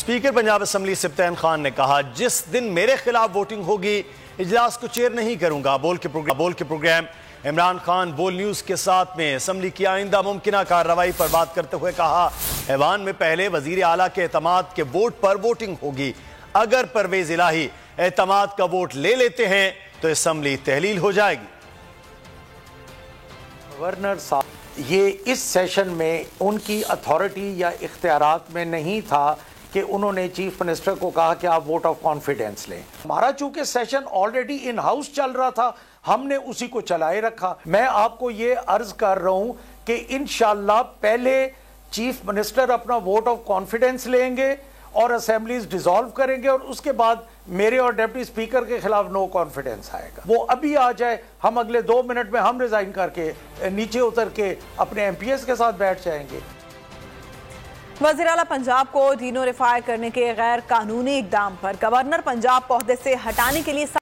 Speaker Punjab assembly Sibtain Khan ने कहा, जिस दिन मेरे खिलाफ वोटिंग होगी इजलास को चेयर नहीं करूंगा। बोल के प्रोग्राम इमरान खान बोल न्यूज के साथ में असम्बली की आइंदा मुमकिन कार्रवाई पर बात करते हुए कहा, ऐवान में पहले वजीर आला के एतमाद के वोट पर वोटिंग होगी। अगर परवेज इलाही एतमाद का वोट ले लेते हैं तो असम्बली तहलील हो जाएगी। गवर्नर साहब, ये इस सेशन में उनकी अथॉरिटी या इख्तियारात में नहीं था कि उन्होंने चीफ मिनिस्टर को कहा कि आप वोट ऑफ कॉन्फिडेंस लें। हमारा चूंकि सेशन ऑलरेडी इन हाउस चल रहा था, हमने उसी को चलाए रखा। मैं आपको ये अर्ज कर रहा हूं कि इंशाअल्लाह पहले चीफ मिनिस्टर अपना वोट ऑफ कॉन्फिडेंस लेंगे और असेंबलीज डिसॉल्व करेंगे और उसके बाद मेरे और डिप्टी स्पीकर के खिलाफ नो कॉन्फिडेंस आएगा। वो अभी आ जाए, हम अगले 2 मिनट में हम रिजाइन करके नीचे उतर के अपने एमपीएस के साथ बैठ जाएंगे। वज़ीर आला पंजाब को डीनोटिफाई करने के गैर कानूनी इकदाम पर गवर्नर पंजाब को ओहदे से हटाने के लिए